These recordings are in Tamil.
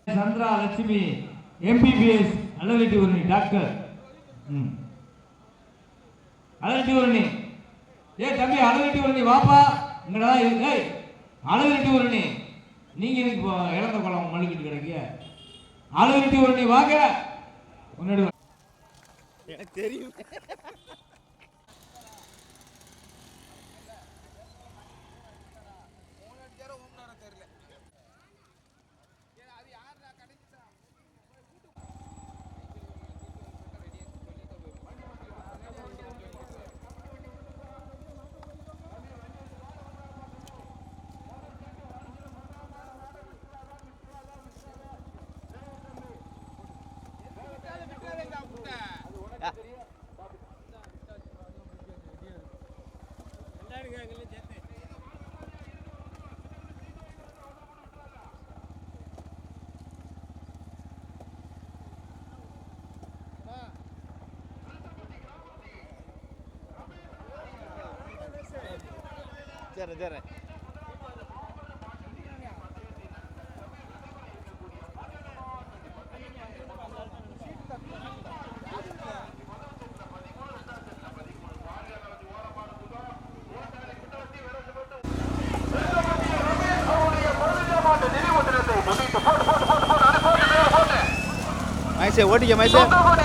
சந்திரா லட்சுமி MBBS அழகட்டி ஊரணி டாக்டர். அழகட்டி ஊரணி தம்பி அழகட்டி ஊரணி வாப்பா இங்கடா. அழகட்டி ஊரணி நீங்க எனக்கு இழந்த குளம் மல்லிக்கிட்டு கிடைக்க. அழகட்டி ஊரணி வாங்க முன்னாடி. எனக்கு தெரியும். சரி சரி மைசே ஓட்டிக்க மைசே.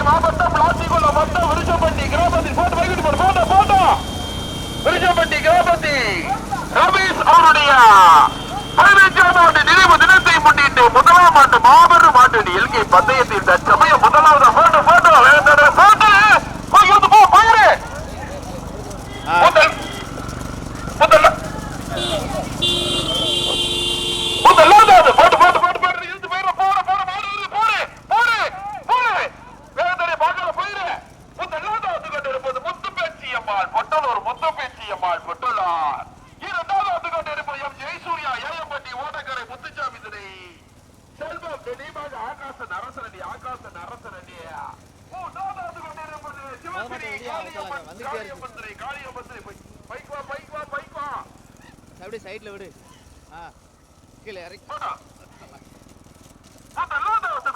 மாவட்டம் பிளாஸ்டிக்குள்ள மொத்தம் விருஷப்பட்டி கிராமத்தில் போட்டு வைக்கிட்டு போட்டு போட்டோ விருஷப்பட்டி கிராமத்தி ரமேஷ் அவருடைய 15ஆம் ஆண்டு நினைவு தினத்தை முன்னிட்டு முதலாம் ஆண்டு மாபெரும் ஆண்டு எல்கே பந்தயத்தில் தற்சமயம் முதலாவது போட்டோ போட்டோ வேண்டாம் போட்டு போ பயிரு முதலாவது போட்டு போட்டு போட்டு போட்டு இருந்து போயிரு போட போட மாடு போடு போடு போடு வேதனை பார்க்கல போயிரு. முதலாவது கொண்டிருப்பது முத்துப்பேச்சியம்மாள் பொட்டலூர் முத்துப்பேச்சியம்மாள் பொட்டலார். இரண்டாவது கொண்டிருப்பது எம் ஜெயசூர்யா ஏயம்பட்டி ஓடக்கரை முத்துச்சாமி துணை செல்வம் நினைவாக ஆகாசன் அரசனடி மூன்றாவது கொண்டிருப்பது சிவகிரி காளியம்மன் துணை பைக் வா அப்படியே சைட்ல விடு. கீழே இறக்கி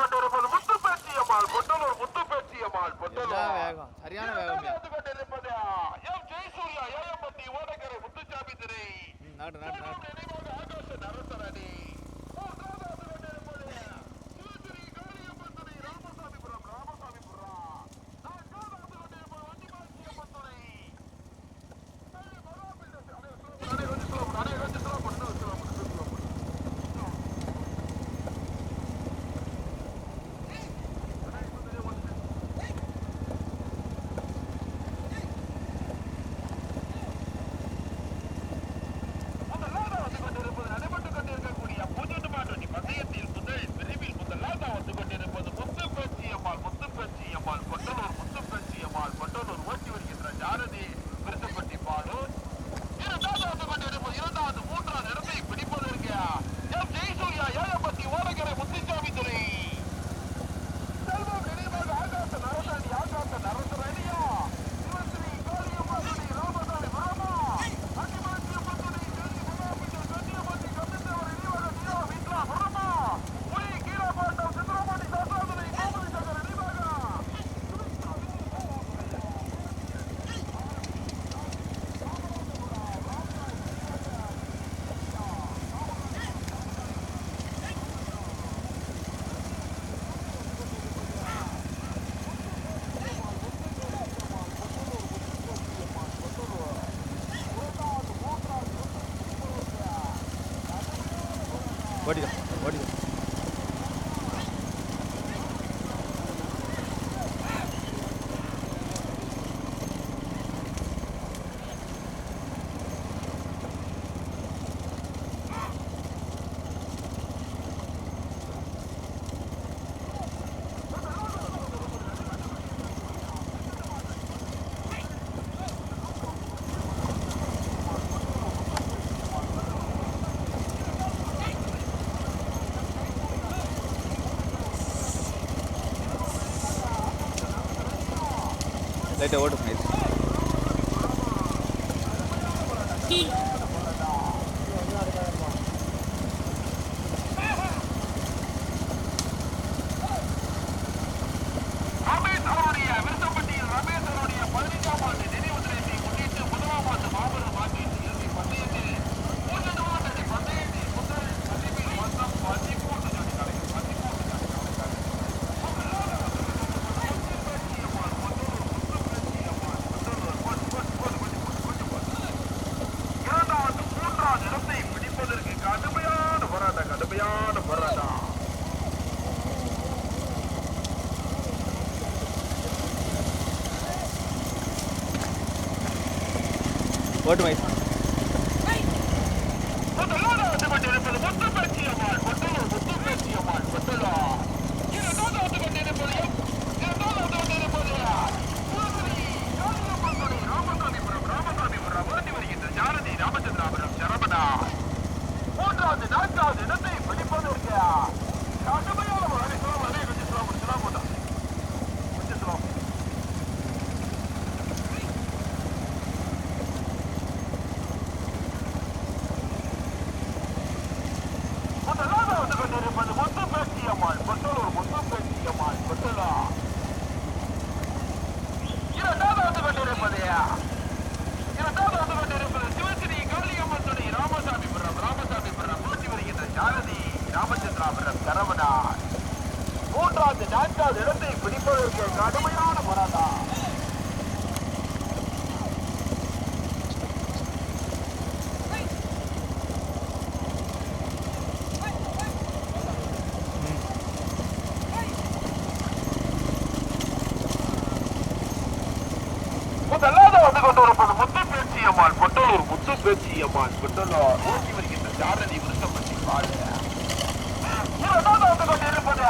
கொண்டிருப்பது முத்துப்பேச்சியம்மாள் பொட்டலூர் முத்துப்பேச்சியம்மாள் பொட்டலூர் வேகம் சரியான வேகம் கொண்டிருப்பது எம் ஜெயசூர்யா ஏயம்பட்டி ஓடக்கரை முத்துச்சாமி துணை ஆகாசன் அரசனடி. ஓடிடும் லைட்டாக ஓட்டு ஓட்டு மைஸ். முதலாவது கொண்டிருப்பது முத்துப்பேச்சியம்மாள் கொட்டலூர். முத்துப்பேச்சியம்மாள் கொட்டலூர். இரண்டாவது கொண்டிருப்பது ராமசாமிபுரம் ஓட்டி வருகின்ற ஜாரதி ராமச்சந்திராபுரம் சரவணா. மூன்றாவது நான்காவது இடத்தை பிடிப்பதற்கு கடுமையான கொஞ்சம் போட்டோம். முதலாவது கொண்டிருப்பது முத்துப்பேச்சியம்மாள் கொட்டலூர். முத்துப்பேச்சியம்மாள் கொட்டலூர். இரண்டாவது கொண்டிருப்பது சிவஸ்ரீ காளியம்மன் துணை ராமசாமிபுரம். ராமசாமிபுரம் ஓட்டி வருகின்ற ஜாரதி ராமச்சந்திராபுரம் சரவணா. மூன்றாவது நான்காவது இடத்தை பிடிப்பதற்கு கடுமையான போராட்டம். முதலாவது வந்து கொண்டிருப்பது முத்துப்பேச்சியம்மாள் கொட்டலூர். முத்துப்பேச்சியம்மாள் கொட்டலூர் ஓட்டி வருகின்ற ஜாரதி விருத்தப்பட்டி பாடு. இரண்டாவது வந்து கொண்டிருப்பது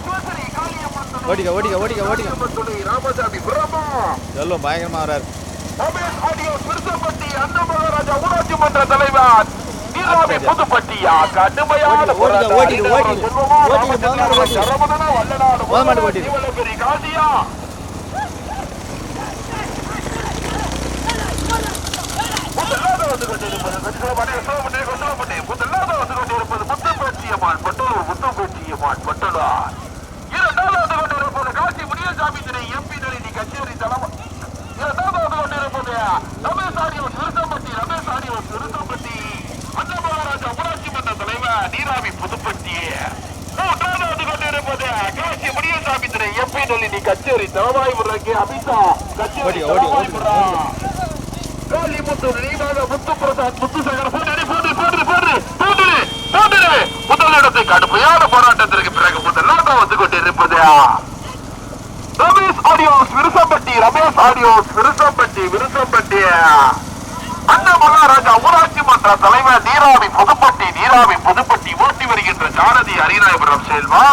சிவஸ்ரீ காளியம்மன் துணை ராமசாமிபுரம். சொல்லும் பயங்கரமா வராரு. விருத்தப்பட்டி அண்ணா மகாராஜா ஊராட்சி மன்ற தலைவர் நீராவி புதுப்பட்டியா. கடுமையான சரவணனா வல்லநாடு பெரிய காசியா. முதலாவது வந்து கொண்டிருப்பது முத்துப்பேச்சியம்மாள் கொட்டலூர். முத்துப்பேச்சியம்மாள் கொட்டலூர். இரண்டாவது கொண்டிருப்பது காசி முனியசாமி திணை எம்பி நளினி கச்சேரி தலைமை. இரண்டாவது கொண்டிருப்பது ரமேஷ் ஆடியோஸ் விருத்தப்பட்டி. ரமேஷ் ஆடியோஸ் விருத்தப்பட்டி அண்ணா மகாராஜா ஊராட்சி மன்ற தலைவர் நீராவி புதுப்பட்டி. மூன்றாவது கொண்டிருப்பது காசி முனியசாமி திணை எம்பி நளினி கச்சேரி தலைவாய்புரக்கு அபிஷா கச்சேரி தலைவாய்புரம். காளிமுத்து நினைவாக முத்துப்பிரசாத் முத்துசேகர் முதலிடத்தை கடுமையான போராட்டத்திற்கு பிறகு முதலாக வந்து கொண்டிருப்பது ரமேஷ் ஆடியோஸ் விருசம்பட்டி. ரமேஷ் ஆடியோஸ் விருசம்பட்டி அண்ணா மகாராஜா ஊராட்சி மன்ற தலைவர் நீராவி புதுப்பட்டி ஓட்டி வருகின்ற ஜாரதி ஹரிநாயபுரம் செல்வா.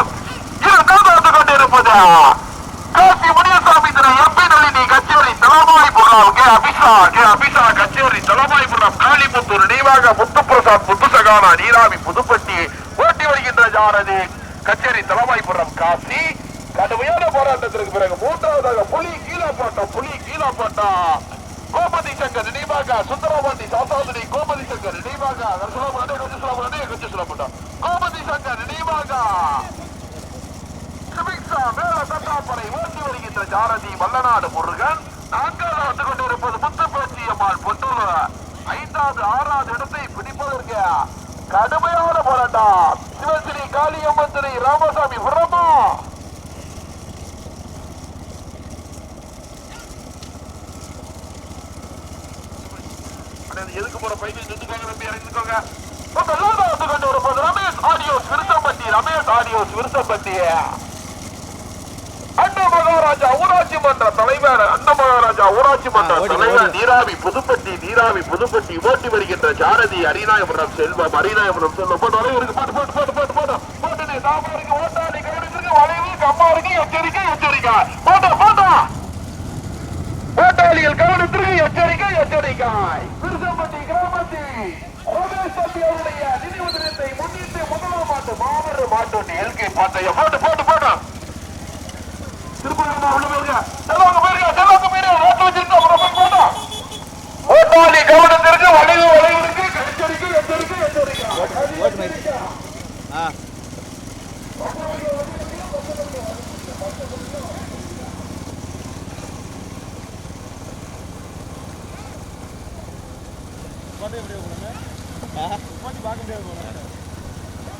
இரண்டாவது வந்து கொண்டிருப்பது காசி முனியசாமி திரு எம்பி நளினி கச்சேரி தலைவாய்புரம் அபிஷா கச்சேரி தலைவாய்புரம். காளிமுத்து நினைவாக முத்துப்பிரசாத் முத்துசகானா நீராவி புதுப்பட்டி ஓட்டி வருகின்ற ஜாரதி கச்சேரி தலைவாய்புரம் காசி. கடுமையான போராட்டத்திற்கு பிறகு மூன்றாவதாக புலி கீழாப்பாட்டம் கோபதி சங்கர் நினைவாக சுந்தரபாண்டி சாசாதுரி. கோபதி சங்கர் நினைவாக கோபதி சங்கர் நினைவாக ஓட்டி வருகின்ற ஜாரதி வல்லநாடு முருகன். நான்காவது வந்து கொண்டிருப்பது முத்துப்பேச்சியம்மாள் பொட்டலூர். ஐந்தாவது ஆறாவது இடத்தை பிடிப்பதற்கு கடுமையான போராட்டம். சிவஸ்ரீ காளியம்மன் துணை ராமசாமிபுரம். எதுக்கு போற பைக்கில் நின்றுக்கோங்க, தம்பி இறங்கிக்கோங்க. வந்து கொண்டிருப்பது ரமேஷ் ஆடியோஸ் விருத்தப்பட்டி அண்ணா மகாராஜா ஊராட்சி மன்ற தலைவர் நீராவி புதுப்பட்டி ஓட்டி வருகின்ற ஜாரதி ஹரிநாயபுரம் செல்வம். ஓட்டாளி கவனிச்சிருக்கு வளைவு கம்மா இருக்கு. எச்சரிக்கை ஓட்டாளிகள் கவனத்திற்கு எச்சரிக்கை. விருசம்பட்டி கிராமத்தில் ரமேஷ் தம்பி அவருடைய நினைவு தினத்தை முன்னிட்டு முதலாம் ஆண்டு மாபெரும் மாட்டோட்டி எல்கே பாட்டையம் போட்டு ஓட்டாளி கவனத்திற்கு வளைவு இருக்கு. எச்சரிக்கை.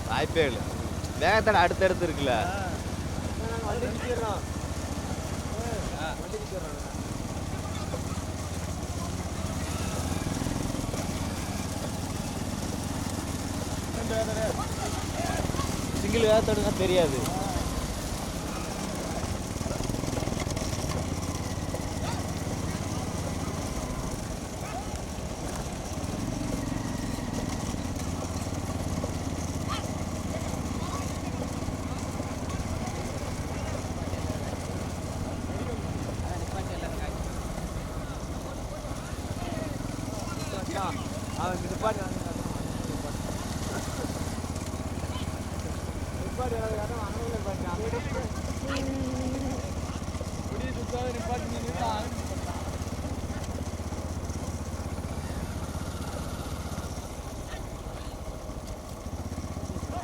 வாய்ப்பே இல்லை. வேகத்தடை அடுத்தடுத்து இருக்குல்ல. சிங்கிள் வேகத்தடுங்க தெரியாது.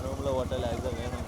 ரூம்ல ஹோட்டல் அதுதான் வேணும்.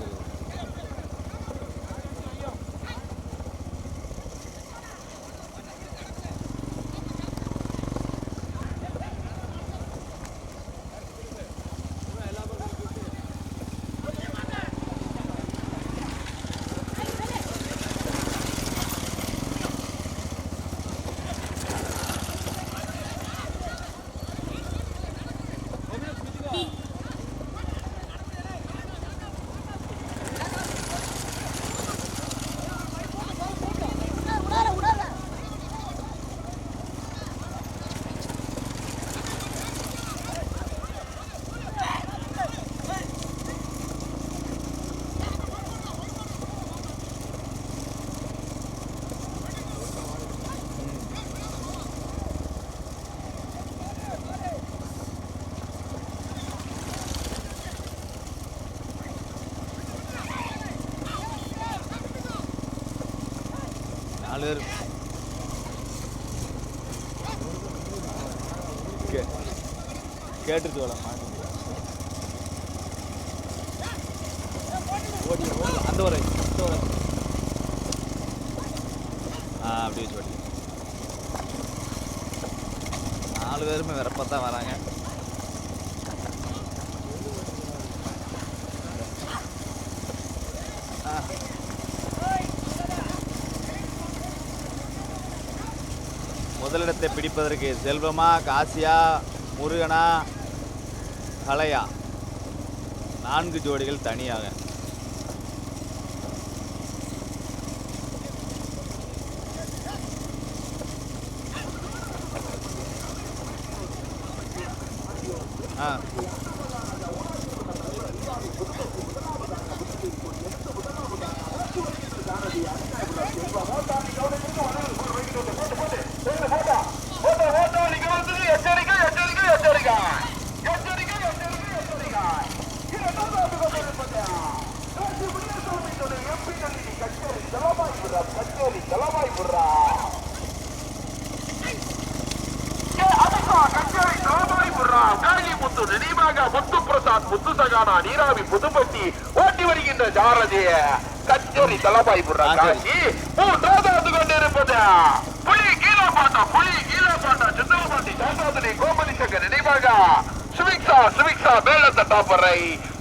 கேட்டுட்டு வரலாம் ஓடி அந்த ஒரு அப்படியே சொல்லி 4 பேருமே வரப்பத்தான் வராங்க. முதலிடத்தை பிடிப்பதற்கு செல்வமா, காசியா, முருகனா, கலையா 4 ஜோடிகள் தனியாக. நீராவி புதுப்பட்டி ஓட்டி வருகின்ற ஜாரதி கச்சேரி தலபாய் காட்சி 3வது கொண்டிருப்பது புலி கீழப்பாட்டா சிந்தவபாட்டி சாசாதனை கோமதி சங்கர் நினைவாக சுவிக்ஸா மேலத்தட்டாப்பறை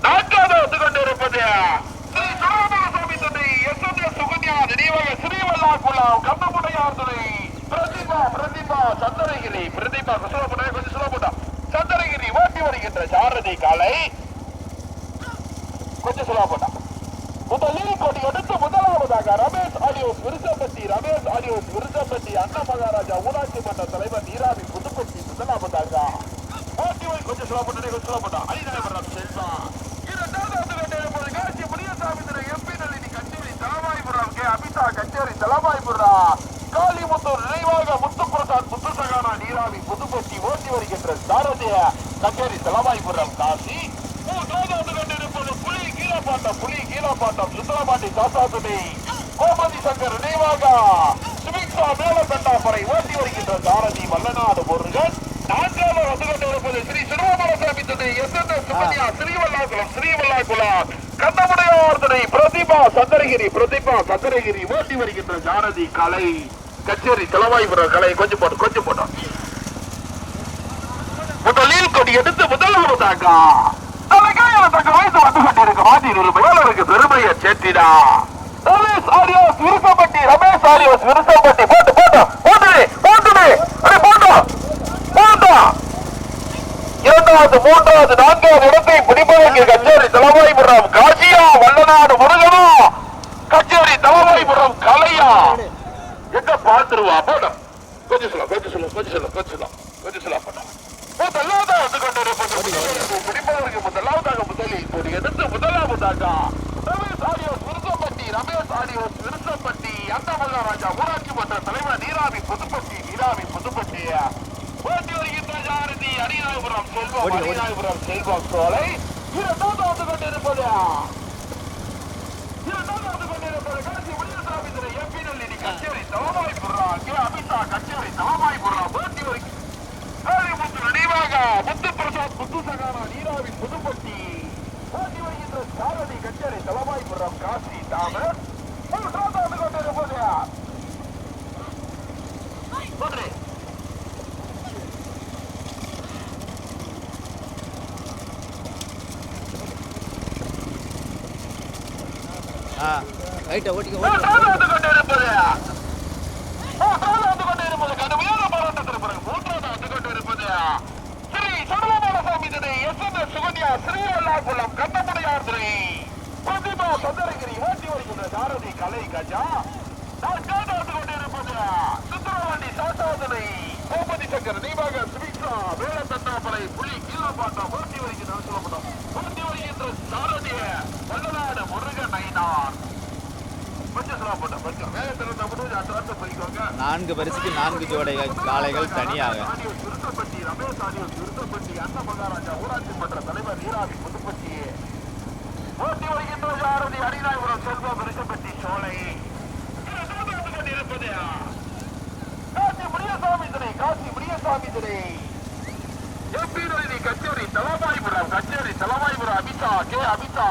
4வது கொண்டிருப்பது ஸ்ரீ சுரமணசாமி துணை எஸ் சுகன்யா நினைவாக ஸ்ரீவல்லாக்குளம் கண்ணமுடையார் துணை பிரதிபா சந்திரகிரி கொஞ்சம் சுலபட்டா சந்திரகிரி ஓட்டி வருகின்ற ஜாரதி காலை கொஞ்சம் சொல்லப்பட்டா முதலில் கொடி எடுத்து முதலாவதாக ரமேஷ் ஆடியோஸ் விருசம்பட்டி அண்ணா மகாராஜா ஊராட்சி மன்ற தலைவர் நீராவி புதுப்பட்டி முதலாவதாக கொஞ்சம் சொல்லப்பட்டா அலிநாயபுரம் செல்வா 2வது காட்சி முனியசாமி துறை எம்பி நளினி கச்சேரி தலவாய்புரம் கே அபிதா கச்சேரி தலவாய்புரம் காளிமுத்தூர் நினைவாக முத்துப்பிரசாத் முத்துசகானா நீராவி புதுப்பட்டி ஓட்டி வருகின்ற சாரதிய கச்சேரி தலவாய்புரம் காசி 3வது கொண்டிருப்பது புலி கீழப்பாட்டம் சுந்தரபாண்டி சாசாதுணை கோமதி சங்கர் நினைவாக சுவிக்ஸா மேலத்தண்டாப்பறை ஓட்டி வருகின்ற சாரதி வல்லநாடு முருகன் 4வது கொண்டிருப்பது ஸ்ரீ சிறுவமலசாமி துணை எஸ் சுகன்யா ஸ்ரீவல்லாக்குளம் கண்ணமுடையார் துணை பிரதிபா சந்திரகிரி ஓட்டி வருகின்ற சாரதி கலை கச்சேரி தலவாய்புரம் கலை கொஞ்சம் போட்டோம் முதலில் கொடி எடுத்து முதலாவதாக வயசு வந்து கொண்டிருக்க மாட்டின் ஒரு மேலருக்கு பெருமையை சேர்த்திடா ரமேஷ் ஆடியோஸ் விருசம்பட்டி போட்டு 2வது 4வது இடத்தை பிடிப்பதற்கு கச்சேரி தலவாய்புரம் காசியா வல்லநாடு முருகனா கச்சேரி தலவாய்புரம் கலையா எங்க பார்த்துருவா போட கொஞ்சம் சொல்ல போட்டா முதலாவது கொண்டிருப்பது பிடிப்பதற்கு முதலாவதாக முதலில் கொடி எடுத்து முதலாவதாக ரமேஷ் ஆடியோஸ் விருசம்பட்டி அண்ணா மகாராஜா ஊராட்சி மன்ற தலைவர் நீராவி புதுப்பட்டி ஓட்டி வருகின்ற ஜாரதி அடிநாயபுரம் செல்வம் அரிநாயபுரம் செல்வம் சோலை இரண்டாவது வந்து கொண்டிருப்பது கடைசி முடியசாமி திரை எம்பி நல்லி கச்சேரி தலமாய் புறா அமிதா கச்சேரி தலமாய் புறா போட்டி வரைக்கும் நினைவாக முத்து பிரசாத் முத்து சகானா நீராவின் புதுப்பட்டி போட்டி வருகின்ற சாரதி கச்சேரி தலமாய்புரம் காசி தாமர் வந்து கொண்டிருப்பது கடுமையான போராட்டத்திற்கு பிறகு மூன்றாவது வந்து கொண்டிருப்பது ஸ்ரீ சடலபாலசாமி தினை எஸ் சுகன்யா ஸ்ரீவல்லாகுளம் கண்ணமுடையார் திரை பிரதிபா சந்திரகிரி ஓட்டி வருகின்ற சாரதி கலை கஜா வந்து கொண்டிருப்பது சுந்தரவண்டி சாசாதனை கோபதி சங்கர் தீபாக சுமித்ரா வேல தட்டாப்பளை புலி கீழப்பாட்டம் ஓட்டி வருகின்ற சொல்லப்படும் ஓட்டி வருகின்ற சாரதிய வல்லநாடு முருகன் ஐனார் நான்கு பரிசுக்கு 4 ஜோடைகள் காளைகள் தனியாக திருத்தப்பட்டி ரமேஷ் ஆடியோ திருத்தப்பட்டி அண்ணா மகாராஜா ஊராட்சி மன்ற தலைவர் நீராவி புதுப்பட்டி ஓட்டி வருகின்ற சாரதி அரிநாயபுரம் செல்வம் ரிஷப்பட்டி சோலை இருப்பது காசி முடியசாமி திரை எம்பி கச்சேரி தலமாய்புரம் அமிதா கே அமிதா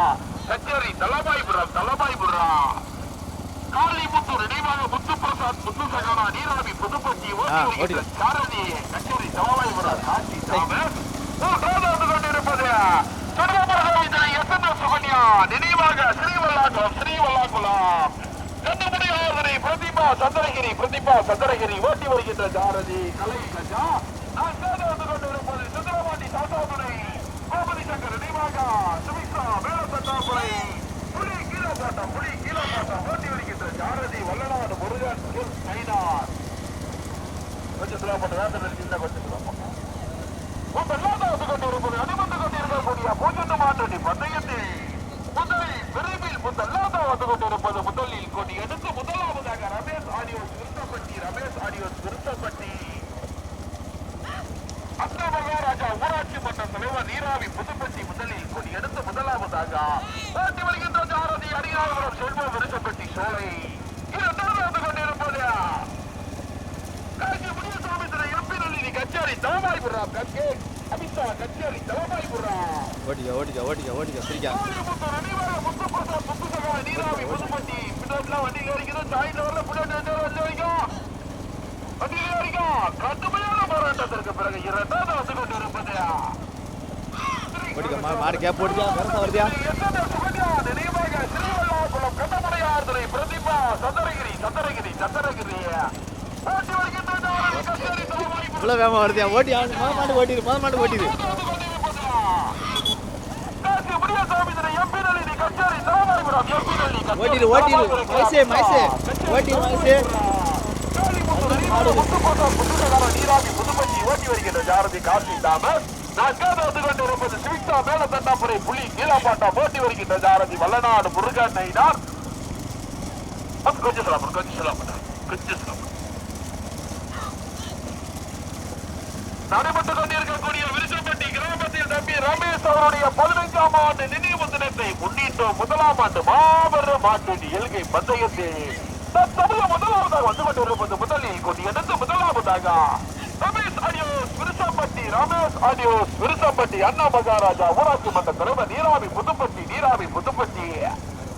கச்சேரி தலமாய்புரம் காளிமுத்து நினைவாக முத்து பிரசாத் முத்து சகானா நீராவி புதுப்பட்டி சாரதி கச்சேரி தலமாய்புரம் காசி தாமர் கொண்டிருப்பது சுகன்யா நினைவாக ஸ்ரீவல்லாகுளம் கண்டுமுடியாதனை பிரதிபா சந்திரகிரி ஓட்டி வருகின்ற சாரதி கலை கஜா வந்து கொண்டிருப்பது சுந்தரவாண்டி சாசாதுரை கோபதி சங்கர் நினைவாக சுமித்ரா மேலத்தட்டாப்புரை புலி கீழப்பாட்டம் ஓட்டி வருகின்ற சாரதி வல்லநாடு முருகன் ஐனார் கொஞ்சம் சுலபப்பட்ட வேதனை சின்ன கொஞ்சம் சுலபப்பட்ட வந்து கொண்டிருப்பது அடிபட்டு கொண்டிருக்கக்கூடிய பூஜ்ஜியம் மாற்றடி பந்தயத்தில் முதலில் விரைவில் முதலாவது வந்து கொண்டிருப்பது முதலில் கொடி எடுத்து முதலாவதாக ரமேஷ் ஆடியோஸ் திருத்தப்பட்டி அண்ணா மகாராஜா ஊராட்சி மன்ற தலைவர் நீராவி புதுப்பட்டி முதலில் கொடி எடுத்து முதலாவதாக ஓட்டி வருகின்ற சாரதி அரிநாயபுரம் செல்வம் விருசப்பட்டி சோலை இரண்டாவது வந்து கொண்டிருப்பது காசி முடியசாமி திரை எம்பி நல்லி கச்சேரி தலமாய்புரம் அமிதா கச்சேரி தலமாய்புரம் ஓட்டிக்க பிரிக்காங்க முத்து பிரசாத் முத்து சகா நீராவி புதுப்பட்டி பின்னாடிலாம் வண்டியில் வரைக்கும் சாய்ந்த வரல பின்னாடி வரைக்கும் கடுமையான போராட்டத்திற்கு பிறகு இரண்டாவது வந்து கொண்டிருப்பது நினைவாக ஸ்ரீவல்லாகுளம் கண்ணமுடையார் திரை பிரதிபா சந்திரகிரி ஓட்டி வருகின்ற கச்சேரி தலமாய்புரம் ஓட்டிடு ஓட்டி வருகின்ற சாரதி காசி தாமர் வந்து கொண்டிருப்பது சுமித்ரா மேலத்தட்டாப்புரை புலி கீழப்பாட்டம் ஓட்டி வருகின்ற சாரதி வல்லநாடு முருகன் ஐனார் கொஞ்சம் நடைபெற்றுக் கொண்டிருக்கக்கூடிய விருசப்பட்டி கிராமத்தில் தம்பி ரமேஷ் அவருடைய 15ஆம் ஆண்டு நினைவு தினத்தை முன்னிட்டு 1ஆம் ஆண்டு மாபெரும் மாட்டு எல்கை பந்தயத்தில் முதலாவதாக வந்து கொண்டிருப்பது முதலில் கொண்டு எடுத்து முதலாவதாக ரமேஷ் ஆடியோஸ் விருசப்பட்டி அண்ணா மகாராஜா ஊராட்சி மன்ற தலைவர் நீராவி புதுப்பட்டி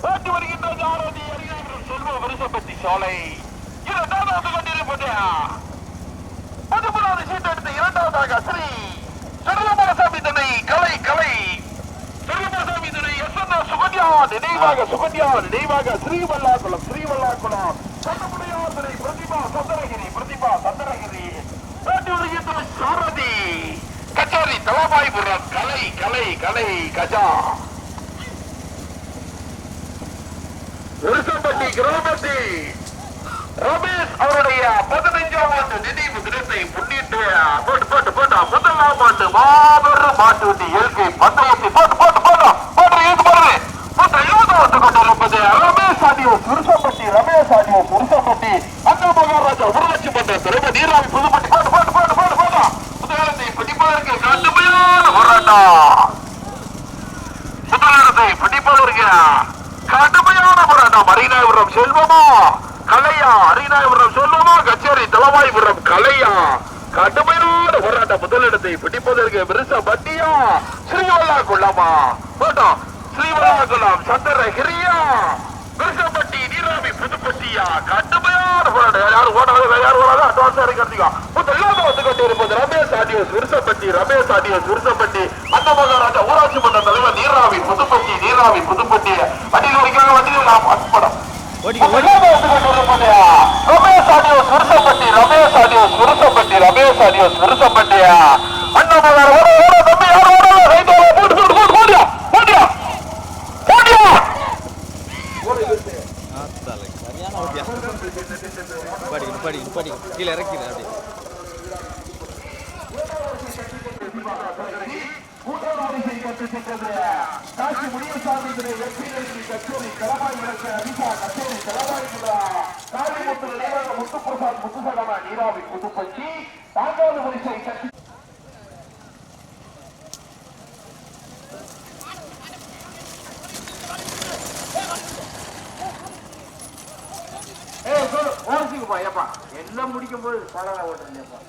ஓட்டி வருகின்ற சாரதி அரிநாயபுரம் செல்வம் விருசப்பட்டி சோலை இரண்டாவது வந்து கொண்டிருப்பது 13வது சீட் எடுத்து இரண்டாவதாக ஸ்ரீ சடலபாலசாமி தினை கலை சடலபாலசாமி தினை எஸ் சுகன்யா நினைவாக ஸ்ரீவல்லாகுளம் கண்ணமுடையார் தினை பிரதிபா சந்திரகிரி ஓட்டி வருகின்ற சாரதி கச்சேரி தலமாய்புரம் கலை கஜா விருசப்பட்டி கிராமத்தில் ரமேஷ் அவருடைய 15ஆம் ஆண்டு நினைவு தினத்தை முன்னிட்டு முதலாம் ஆண்டு மாபெரும் மாட்டு வண்டி இயற்கை பந்தயத்தை கொண்டிருப்பது ரமேஷ் ஆடியோஸ் விருசப்பட்டி அண்ணா மகாராஜா ஊராட்சி மன்ற தலைவர் நீராவி புதுப்பட்டி முதலத்தை பிடிப்பதற்கு கடுமையான முதலிடத்தை பிடிப்பதற்கு கடுமையான போராட்டம். அரிநாயபுரம் செல்வமா கலையா, அரிநாயபுரம் செல்வமா கச்சேரி தலவாய்புரம் கலையா, கடுமையான போராட்டம். முதலிடத்தை பிடிப்பதற்கு விருச பட்டியா ஸ்ரீவல்லா குள்ளமா போட்டோம். ஸ்ரீவல்லா குள்ளம் சந்திரகிரியா விருசப்பட்டி நீராவி புதுப்பட்டியா, கடுமையான போராட்டம். யாரும் ஓடாத யாரும் ஓடாத அட்வான்ஸ் இறக்கிறதுக்கா முதலாக வந்து கொண்டிருப்பது ரமேஷ் ஆடியோஸ் விருசப்பட்டி. ரமேஷ் ஆடியோஸ் விருசப்பட்டி அன்னமகாராஜா ஊராட்சி மன்ற தலைவர் நீராவி புதுப்பட்டி. நீராவி புதுப்பட்டி வண்டியில் வரைக்காக வண்டியில் நாம் படம் Ramesh audios Virusappatti. Ramesh audios Virusappatti. Ramesh audios விருசப்பட்டியா அன்னமகார தம்பி யாரும் ஓடியா ஓடியா ஓடியா சரியான ஓட்டியா. படிக்கணும் கீழே இறக்கிறேன் அப்படி. காட்சி முடிய சார்ந்த கச்சேரி தலவாய் விளக்க அபிஷா கச்சேரி தலவாய் காளிமுத்து முத்துப்பிரசாத் முத்துசலமா நீராவி புதுப்பட்டி 4வது வரிசை கட்சி ஓடிச்சுக்குப்பா. ஏப்பா எல்லாம் முடிக்கும் போது பழக ஓட்டுறீங்கப்பா.